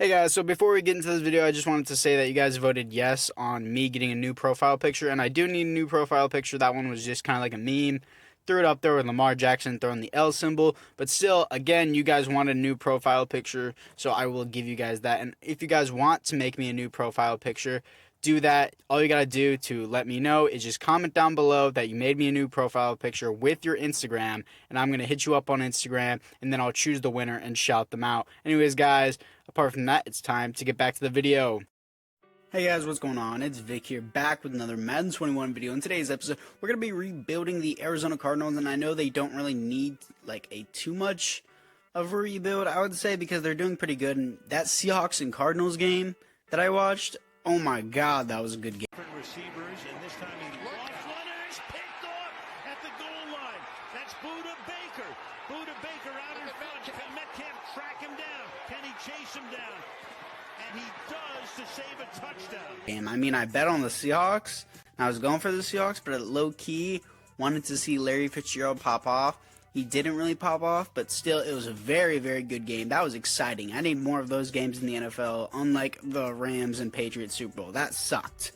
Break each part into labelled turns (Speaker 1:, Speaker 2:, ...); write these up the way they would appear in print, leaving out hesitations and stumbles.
Speaker 1: Hey guys, so before we get into this video, I just wanted to say that you guys voted yes on me getting a new profile picture, and I do need a new profile picture. That one was just kind of like a meme. Threw it up there with Lamar Jackson throwing the L symbol, but still, again, you guys want a new profile picture, so I will give you guys that. And if you guys want to make me a new profile picture, do that. All you gotta do to let me know is just comment down below that you made me a new profile picture with your Instagram, and I'm gonna hit you up on Instagram, and then I'll choose the winner and shout them out. Anyways, guys, apart from that, it's time to get back to the video. Hey guys, what's going on? It's Vic here, back with another Madden 21 video. In today's episode, we're going to be rebuilding the Arizona Cardinals, and I know they don't really need like a too much of a rebuild, I would say, because they're doing pretty good. And that Seahawks and Cardinals game that I watched, oh my god, that was a good game.
Speaker 2: Receivers, and this time he lost one and it's picked off at the goal line. That's Buda Baker. Buda Baker out in front. Can Metcalf track him down? Can he chase him down? And he does to save a touchdown.
Speaker 1: I mean, I bet on the Seahawks. I was going for the Seahawks, but low-key wanted to see Larry Fitzgerald pop off. He didn't really pop off, but still, it was a very, very good game. That was exciting. I need more of those games in the NFL, unlike the Rams and Patriots Super Bowl. That sucked.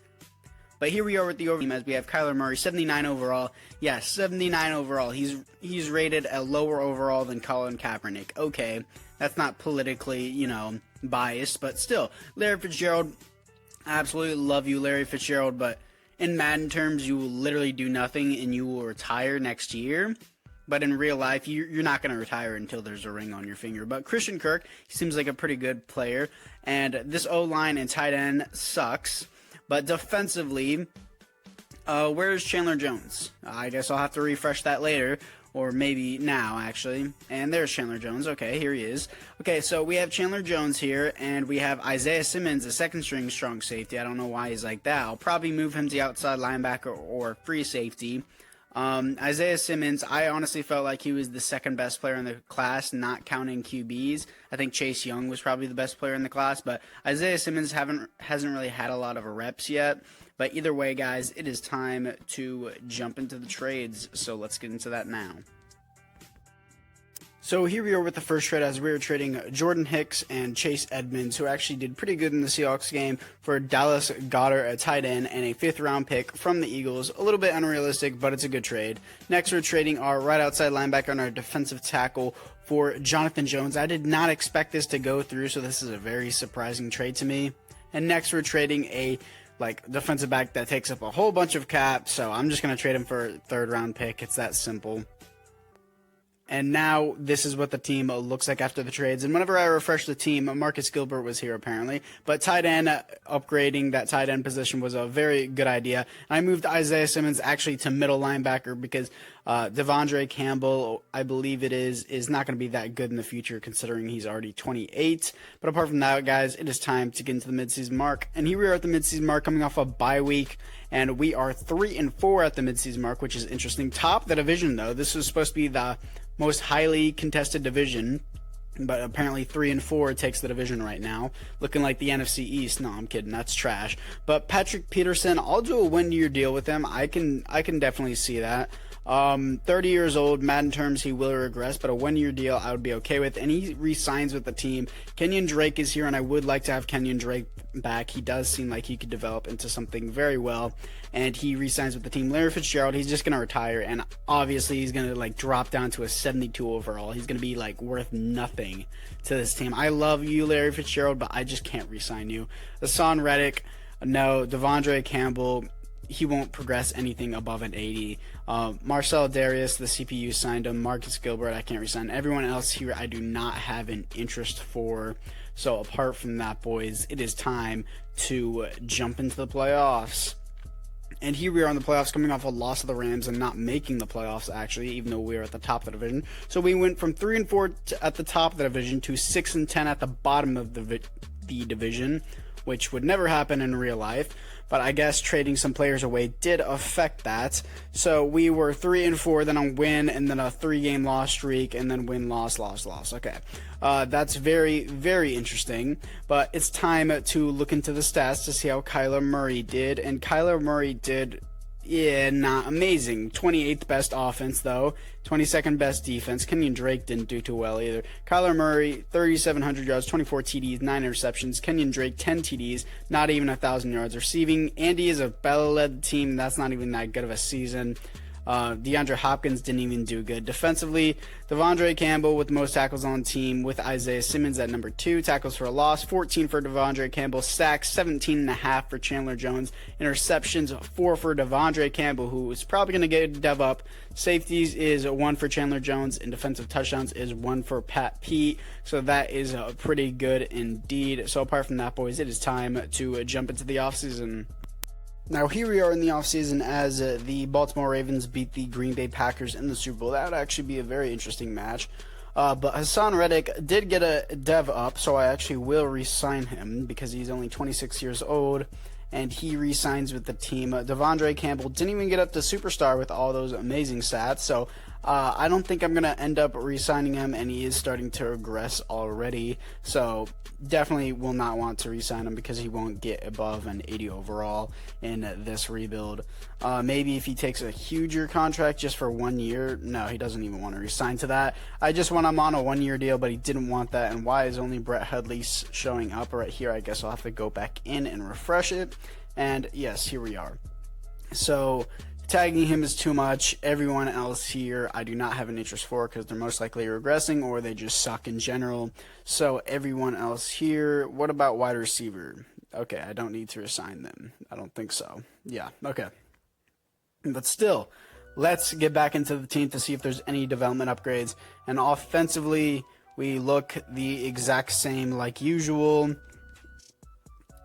Speaker 1: But here we are with the overall team as we have Kyler Murray, 79 overall. Yeah, 79 overall. He's rated a lower overall than Colin Kaepernick. Okay, that's not politically, biased, but still. Larry Fitzgerald, I absolutely love you, Larry Fitzgerald, but in Madden terms, you will literally do nothing and you will retire next year. But in real life, you're not going to retire until there's a ring on your finger. But Christian Kirk, he seems like a pretty good player. And this O-line and tight end sucks. But defensively, where's Chandler Jones? I guess I'll have to refresh that later. Or maybe now, actually. And there's Chandler Jones. Okay, here he is. Okay, so we have Chandler Jones here. And we have Isaiah Simmons, a second-string strong safety. I don't know why he's like that. I'll probably move him to outside linebacker or free safety. Isaiah Simmons, I honestly felt like he was the second best player in the class, not counting QBs. I think Chase Young was probably the best player in the class, but Isaiah Simmons hasn't really had a lot of reps yet. But either way, guys, it is time to jump into the trades, so let's get into that now. So here we are with the first trade as we were trading Jordan Hicks and Chase Edmonds, who actually did pretty good in the Seahawks game, for Dallas Goedert, a tight end, and a 5th round pick from the Eagles. A little bit unrealistic, but it's a good trade. Next, we're trading our right outside linebacker and our defensive tackle for Jonathan Jones. I did not expect this to go through, so this is a very surprising trade to me. And next, we're trading a defensive back that takes up a whole bunch of cap, so I'm just going to trade him for a 3rd round pick. It's that simple. And now this is what the team looks like after the trades. And whenever I refresh the team, Marcus Gilbert was here apparently. But tight end, upgrading that tight end position was a very good idea. And I moved Isaiah Simmons actually to middle linebacker because DeAndre Campbell, I believe it is not going to be that good in the future considering he's already 28. But apart from that, guys, it is time to get into the midseason mark. And here we are at the midseason mark coming off a bye week. And we are 3-4 at the midseason mark, which is interesting. Top of the division, though. This was supposed to be the most highly contested division, but apparently 3-4 takes the division right now, looking like the NFC East. No, I'm kidding, that's trash. But Patrick Peterson, I'll do a 1-year deal with him. I can definitely see that. 30 years old, Madden terms, he will regress, but a 1-year deal I would be okay with, and he re-signs with the team. Kenyon Drake is here, and I would like to have Kenyon Drake back. He does seem like he could develop into something very well, and he re-signs with the team. Larry Fitzgerald, he's just going to retire, and obviously he's going to drop down to a 72 overall. He's going to be worth nothing to this team. I love you, Larry Fitzgerald, but I just can't re-sign you. Hassan Reddick, no. Devondre Campbell, he won't progress anything above an 80. Marcel Darius, the CPU signed him. Marcus Gilbert, I can't resign. Everyone else here, I do not have an interest for. So apart from that, boys, it is time to jump into the playoffs. And here we are in the playoffs, coming off a loss of the Rams and not making the playoffs, actually, even though we were at the top of the division. So we went from 3-4 at the top of the division to 6-10 at the bottom of the division, which would never happen in real life. But I guess trading some players away did affect that. So we were 3-4, then a win, and then a 3-game loss streak, and then win, loss, loss, loss. Okay, that's very, very interesting. But it's time to look into the stats to see how Kyler Murray did. And Kyler Murray did Yeah, not amazing. 28th best offense, though. 22nd best defense. Kenyon Drake didn't do too well either. Kyler Murray, 3,700 yards, 24 TDs, 9 interceptions. Kenyon Drake, 10 TDs, not even 1,000 yards receiving. Andy Isabella led the team. That's not even that good of a season. DeAndre Hopkins didn't even do good. Defensively, Devondre Campbell with the most tackles on the team with Isaiah Simmons at number 2. Tackles for a loss, 14 for Devondre Campbell. Sacks, 17.5 for Chandler Jones. Interceptions, 4 for Devondre Campbell, who is probably going to get a dev up. Safeties is 1 for Chandler Jones, and defensive touchdowns is 1 for Pat Pete. So that is pretty good indeed. So apart from that, boys, it is time to jump into the offseason. Now, here we are in the offseason as the Baltimore Ravens beat the Green Bay Packers in the Super Bowl. That would actually be a very interesting match. But Hassan Reddick did get a dev up, so I actually will re-sign him because he's only 26 years old, and he re-signs with the team. Devondre Campbell didn't even get up to superstar with all those amazing stats, so I don't think I'm going to end up re-signing him, and he is starting to regress already. So definitely will not want to re-sign him because he won't get above an 80 overall in this rebuild. Maybe if he takes a huger contract just for 1 year. No, he doesn't even want to re-sign to that. I just want him on a 1-year deal, but he didn't want that. And why is only Brett Hundley showing up right here? I guess I'll have to go back in and refresh it. And yes, here we are. So tagging him is too much. Everyone else here I do not have an interest for because they're most likely regressing or they just suck in general. So everyone else here, what about wide receiver? Okay, I don't need to assign them. I don't think so. Yeah, okay. But still, let's get back into the team to see if there's any development upgrades. And offensively, we look the exact same like usual.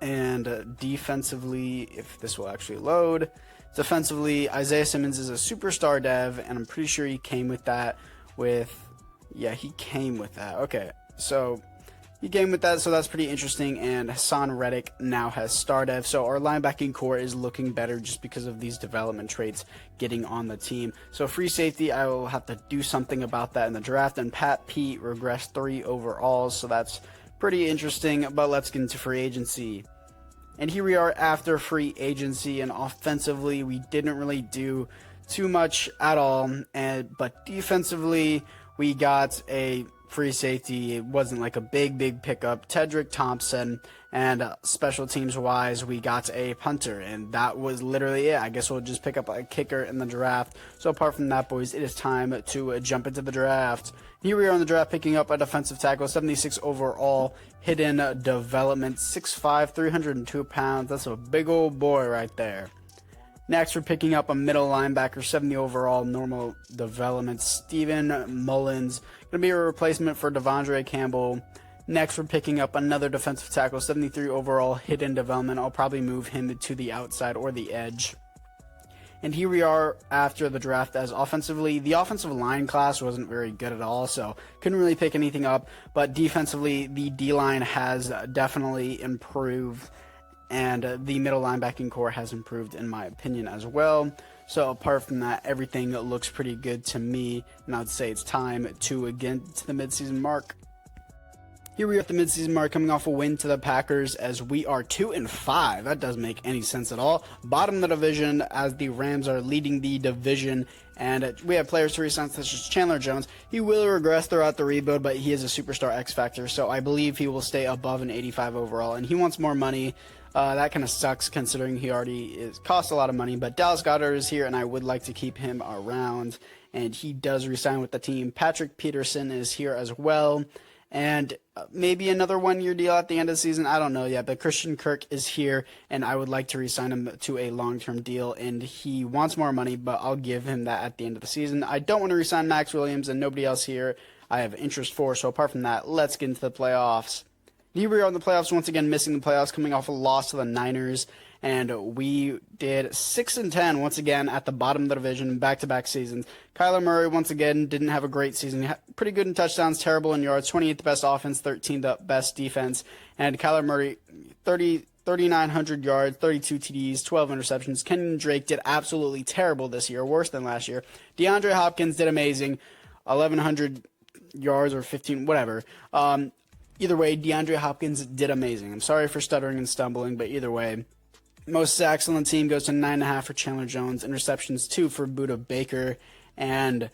Speaker 1: And defensively, if this will actually load, defensively, Isaiah Simmons is a superstar dev, and I'm pretty sure he came with that he came with that. Okay, so he came with that, so that's pretty interesting, and Hassan Reddick now has star dev, so our linebacking core is looking better just because of these development traits getting on the team. So free safety, I will have to do something about that in the draft, and Pat Pete regressed 3 overall, so that's pretty interesting, but let's get into free agency. And here we are after free agency, and offensively we didn't really do too much at all, but defensively we got a free safety. It wasn't like a big pickup. Tedrick Thompson, and special teams wise we got a punter, and that was literally it. I guess we'll just pick up a kicker in the draft. So apart from that, boys, it is time to jump into the draft. Here we are in the draft picking up a defensive tackle, 76 overall, hidden development, 6'5", 302 pounds. That's a big old boy right there. Next, we're picking up a middle linebacker, 70 overall, normal development, Steven Mullins. Going to be a replacement for Devondre Campbell. Next, we're picking up another defensive tackle, 73 overall, hidden development. I'll probably move him to the outside or the edge. And here we are after the draft as offensively. The offensive line class wasn't very good at all, so couldn't really pick anything up. But defensively, the D-line has definitely improved, and the middle linebacking core has improved in my opinion as well. So apart from that, everything looks pretty good to me, and I'd say it's time to get to the midseason mark. Here we are at the midseason mark, coming off a win to the Packers as we are 2-5. That doesn't make any sense at all. Bottom of the division as the Rams are leading the division, and we have players to resign such as Chandler Jones. He will regress throughout the rebuild, but he is a superstar X factor, so I believe he will stay above an 85 overall, and he wants more money. That kind of sucks considering he already costs a lot of money, but Dallas Goedert is here, and I would like to keep him around, and he does resign with the team. Patrick Peterson is here as well. And maybe another 1-year deal at the end of the season. I don't know yet, but Christian Kirk is here, and I would like to re-sign him to a long-term deal, and he wants more money, but I'll give him that at the end of the season. I don't want to re-sign Max Williams, and nobody else here I have interest for, so apart from that, let's get into the playoffs. Here we are in the playoffs, once again missing the playoffs, coming off a loss to the Niners, and we did 6-10 once again at the bottom of the division, back-to-back seasons. Kyler Murray once again didn't have a great season. Pretty good in touchdowns, terrible in yards, 28th best offense, 13th best defense. And Kyler Murray, 3,900 yards, 32 TDs, 12 interceptions. Kenyon Drake did absolutely terrible this year, worse than last year. DeAndre Hopkins did amazing, 1,100 yards or 15, whatever. Either way, DeAndre Hopkins did amazing. I'm sorry for stuttering and stumbling, but either way, Most sacks on the team goes to 9.5 for Chandler Jones. Interceptions 2 for Buda Baker. And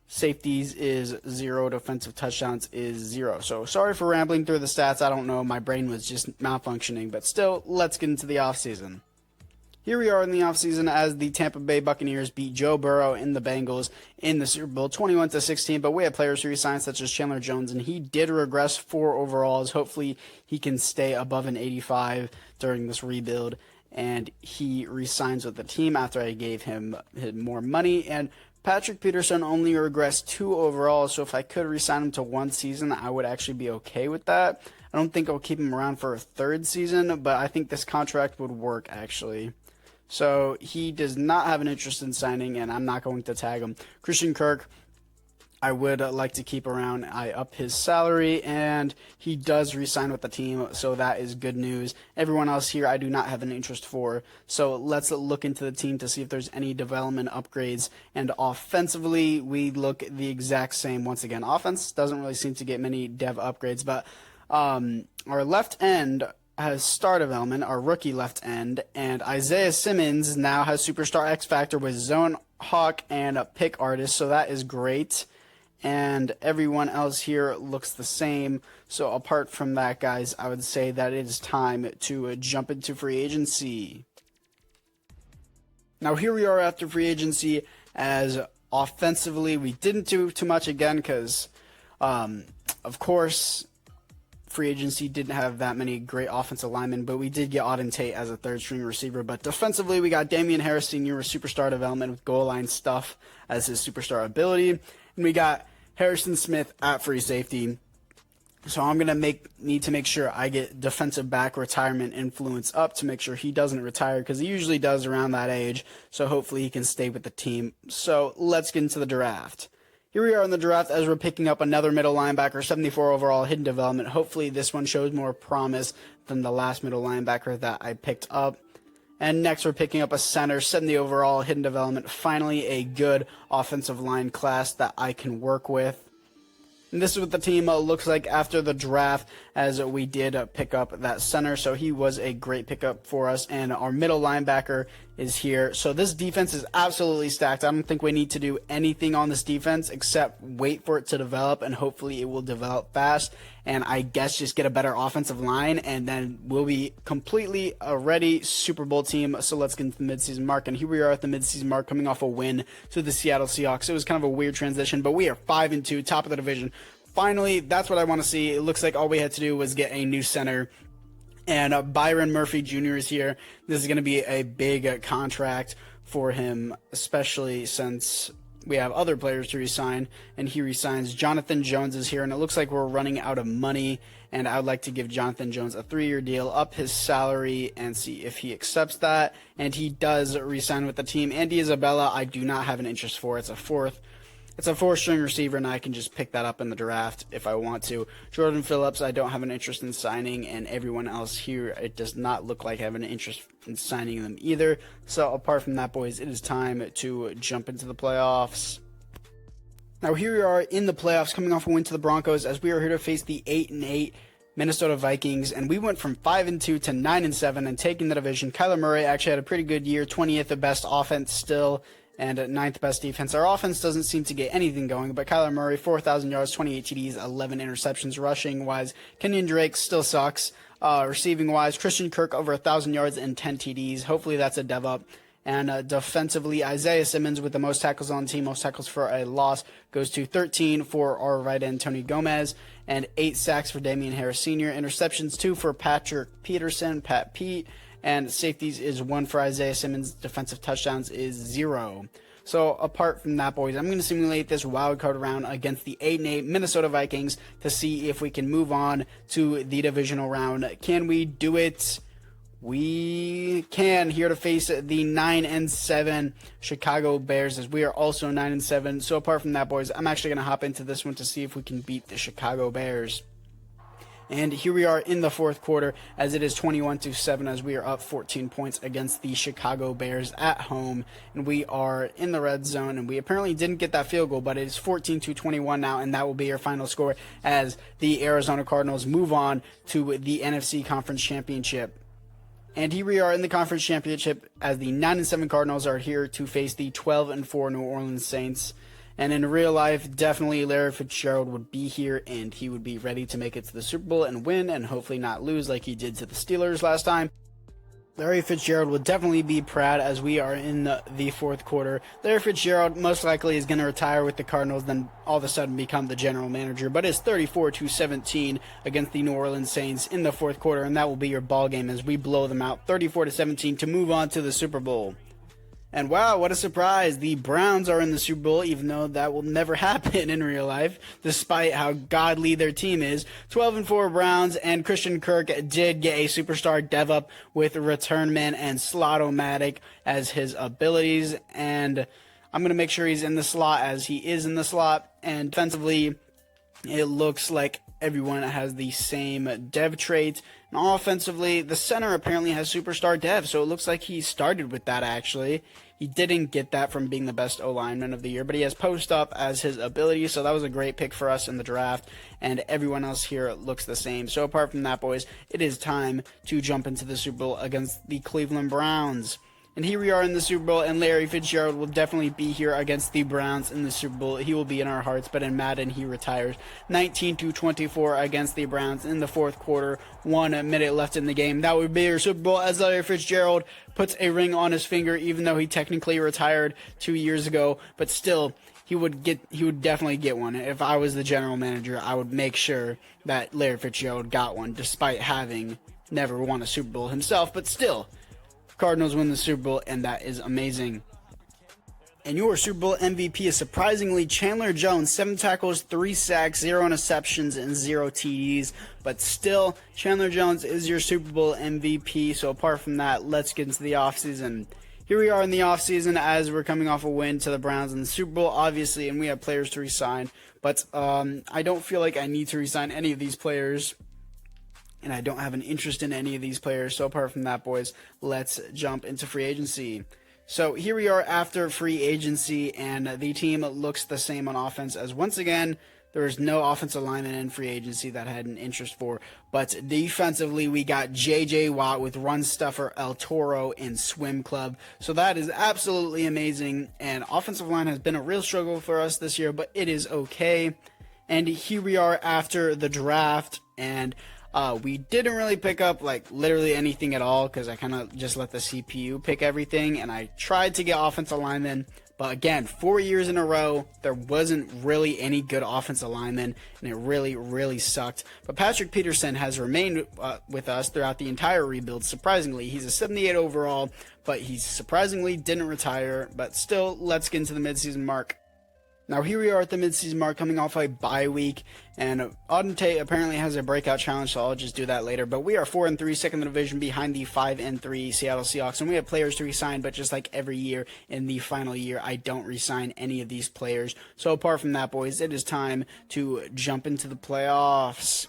Speaker 1: safeties is 0. Defensive touchdowns is 0. So sorry for rambling through the stats. I don't know. My brain was just malfunctioning. But still, let's get into the offseason. Here we are in the offseason as the Tampa Bay Buccaneers beat Joe Burrow and the Bengals in the Super Bowl 21-16. But we have players who resigned such as Chandler Jones, and he did regress 4 overalls. Hopefully he can stay above an 85 during this rebuild. And he resigns with the team after I gave him more money. And Patrick Peterson only regressed 2 overall, so if I could resign him to 1 season, I would actually be okay with that. I don't think I'll keep him around for a 3rd season, but I think this contract would work, actually. So he does not have an interest in signing, and I'm not going to tag him. Christian Kirk, I would like to keep around. I up his salary, and he does re-sign with the team, so that is good news. Everyone else here I do not have an interest for, so let's look into the team to see if there's any development upgrades. And offensively, we look the exact same once again. Offense doesn't really seem to get many dev upgrades, but our left end has star development, our rookie left end, and Isaiah Simmons now has Superstar X Factor with Zone Hawk and a pick artist, so that is great. And everyone else here looks the same. So apart from that, guys, I would say that it is time to jump into free agency. Now here we are after free agency, as offensively we didn't do too much again because, of course, free agency didn't have that many great offensive linemen, but we did get Auden Tate as a 3rd-string receiver. But defensively, we got Damian Harris Sr. with superstar development with goal line stuff as his superstar ability. And we got Harrison Smith at free safety. So I'm going to need to make sure I get defensive back retirement influence up to make sure he doesn't retire, because he usually does around that age. So hopefully he can stay with the team. So let's get into the draft. Here we are in the draft as we're picking up another middle linebacker, 74 overall, hidden development. Hopefully this one shows more promise than the last middle linebacker that I picked up. And next we're picking up a center, 70 overall, hidden development. Finally a good offensive line class that I can work with. And this is what the team looks like after the draft, as we did pick up that center. So he was a great pickup for us. And our middle linebacker is here. So this defense is absolutely stacked. I don't think we need to do anything on this defense except wait for it to develop, and hopefully it will develop fast. And I guess just get a better offensive line, and then we'll be completely a ready Super Bowl team. So let's get into the midseason mark. And here we are at the midseason mark, coming off a win to the Seattle Seahawks. It was kind of a weird transition, but we are 5-2, top of the division. Finally, that's what I want to see. It looks like all we had to do was get a new center. And Byron Murphy Jr. is here. This is going to be a big contract for him, especially since we have other players to resign, and he resigns. Jonathan Jones is here, and it looks like we're running out of money, and I would like to give Jonathan Jones a 3-year deal, up his salary, and see if he accepts that. And he does resign with the team. Andy Isabella, I do not have an interest for. It's a 4th-string receiver, and I can just pick that up in the draft if I want to. Jordan Phillips, I don't have an interest in signing, and everyone else here, it does not look like I have an interest in signing them either. So apart from that, boys, it is time to jump into the playoffs. Now here we are in the playoffs, coming off a win to the Broncos, as we are here to face the 8-8 Minnesota Vikings, and we went from 5-2 to 9-7 and taking the division. Kyler Murray actually had a pretty good year, 20th the best offense still, and 9th best defense. Our offense doesn't seem to get anything going, but Kyler Murray, 4,000 yards, 28 TDs, 11 interceptions. Rushing-wise, Kenyon Drake still sucks. Receiving-wise, Christian Kirk over 1,000 yards and 10 TDs. Hopefully that's a dev up. And defensively, Isaiah Simmons with the most tackles on the team, most tackles for a loss, goes to 13 for our right end, Tony Gomez, and 8 sacks for Damian Harris Sr. Interceptions, 2 for Patrick Peterson, Pat Pete, and safeties is 1 for Isaiah Simmons. Defensive touchdowns is 0. So apart from that, boys, I'm going to simulate this wild card round against the 8-8 Minnesota Vikings to see if we can move on to the divisional round. Can we do it? We can, here to face the 9-7 Chicago Bears, as we are also 9-7. So apart from that, boys, I'm actually going to hop into this one to see if we can beat the Chicago Bears. And here we are in the 4th quarter, as it is 21-7, as we are up 14 points against the Chicago Bears at home. And we are in the red zone, and we apparently didn't get that field goal, but it is 14-21 now, and that will be our final score as the Arizona Cardinals move on to the NFC Conference Championship. And here we are in the conference championship as the 9-7 Cardinals are here to face the 12-4 New Orleans Saints. And in real life, definitely Larry Fitzgerald would be here and he would be ready to make it to the Super Bowl and win and hopefully not lose like he did to the Steelers last time. Larry Fitzgerald will definitely be proud as we are in the fourth quarter. Larry Fitzgerald most likely is going to retire with the Cardinals, then all of a sudden become the general manager. But it's 34-17 against the New Orleans Saints in the fourth quarter, and that will be your ball game as we blow them out 34-17 to move on to the Super Bowl. And wow, what a surprise. The Browns are in the Super Bowl, even though that will never happen in real life, despite how godly their team is. 12-4 Browns, and Christian Kirk did get a superstar dev up with return man and Slot-O-Matic as his abilities. And I'm going to make sure he's in the slot as he is in the slot. And defensively, it looks like everyone has the same dev traits. And offensively, the center apparently has superstar dev, so it looks like he started with that actually. He didn't get that from being the best O-lineman of the year, but he has post up as his ability, so that was a great pick for us in the draft, and everyone else here looks the same. So apart from that, boys, it is time to jump into the Super Bowl against the Cleveland Browns. And here we are in the Super Bowl, and Larry Fitzgerald will definitely be here against the Browns in the Super Bowl. He will be in our hearts, but in Madden, he retires 19-24 against the Browns in the fourth quarter. 1 minute left in the game. That would be your Super Bowl as Larry Fitzgerald puts a ring on his finger, even though he technically retired 2 years ago. But still, he would definitely get one. If I was the general manager, I would make sure that Larry Fitzgerald got one, despite having never won a Super Bowl himself. But still, Cardinals win the Super Bowl, and that is amazing. And your Super Bowl MVP is surprisingly Chandler Jones. 7 tackles, 3 sacks, 0 interceptions, and 0 TDs. But still, Chandler Jones is your Super Bowl MVP. So apart from that, let's get into the offseason. Here we are in the offseason as we're coming off a win to the Browns in the Super Bowl, obviously, and we have players to re-sign. But I don't feel like I need to re-sign any of these players. And I don't have an interest in any of these players. So apart from that, boys, let's jump into free agency. So here we are after free agency, and the team looks the same on offense as once again, there is no offensive lineman in free agency that I had an interest for. But defensively, we got J.J. Watt with Run Stuffer, El Toro, and Swim Club. So that is absolutely amazing. And offensive line has been a real struggle for us this year, but it is okay. And here we are after the draft, and we didn't really pick up like literally anything at all because I kind of just let the CPU pick everything, and I tried to get offensive linemen, but again, 4 years in a row, there wasn't really any good offensive linemen, and it really sucked. But Patrick Peterson has remained with us throughout the entire rebuild, surprisingly. He's a 78 overall, but he surprisingly didn't retire, but still, let's get into the midseason mark. Now here we are at the midseason mark coming off a bye week, and Auden Tate apparently has a breakout challenge, so I'll just do that later. But we are 4-3, second in the division behind the 5-3 Seattle Seahawks, and we have players to resign, but just like every year in the final year, I don't resign any of these players. So apart from that, boys, it is time to jump into the playoffs.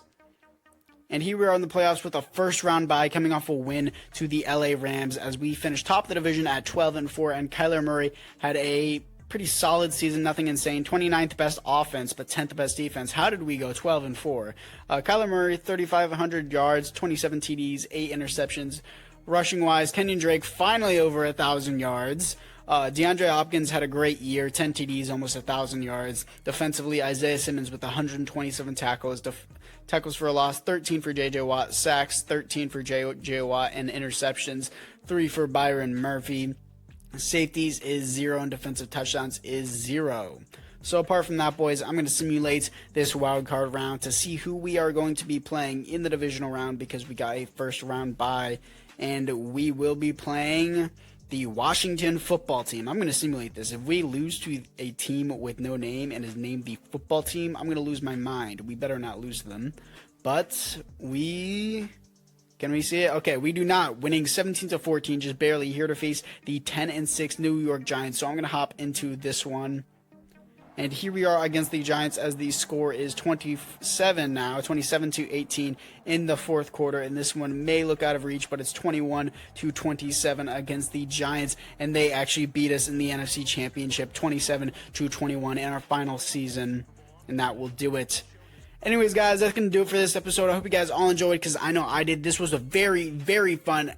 Speaker 1: And here we are in the playoffs with a first-round bye coming off a win to the LA Rams as we finished top of the division at 12-4, and Kyler Murray had a pretty solid season, nothing insane. 29th best offense, but 10th best defense. How did we go 12-4? Kyler Murray, 3,500 yards, 27 TDs, 8 interceptions. Rushing-wise, Kenyon Drake finally over 1,000 yards. DeAndre Hopkins had a great year, 10 TDs, almost 1,000 yards. Defensively, Isaiah Simmons with 127 tackles. Tackles for a loss, 13 for J.J. Watt. Sacks, 13 for J.J. Watt. And interceptions, 3 for Byron Murphy. Safeties is 0, and defensive touchdowns is 0. So apart from that, boys, I'm going to simulate this wild card round to see who we are going to be playing in the divisional round because we got a first round bye, and we will be playing the Washington football team. I'm going to simulate this. If we lose to a team with no name and is named the football team, I'm going to lose my mind. We better not lose to them. But can we see it? Okay, we do not. Winning 17-14, just barely, here to face the 10-6 New York Giants. So I'm going to hop into this one. And here we are against the Giants as the score is 27-18 in the fourth quarter. And this one may look out of reach, but it's 21-27 against the Giants. And they actually beat us in the NFC Championship 27-21 in our final season. And that will do it. Anyways, guys, that's going to do it for this episode. I hope you guys all enjoyed because I know I did. This was a very, very fun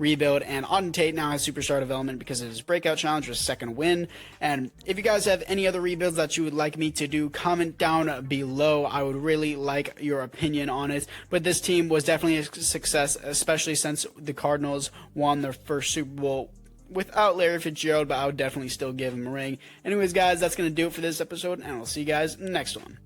Speaker 1: rebuild, and Auden Tate now has superstar development because of his breakout challenge, his second win. And if you guys have any other rebuilds that you would like me to do, comment down below. I would really like your opinion on it. But this team was definitely a success, especially since the Cardinals won their first Super Bowl without Larry Fitzgerald, but I would definitely still give him a ring. Anyways, guys, that's going to do it for this episode, and I'll see you guys next one.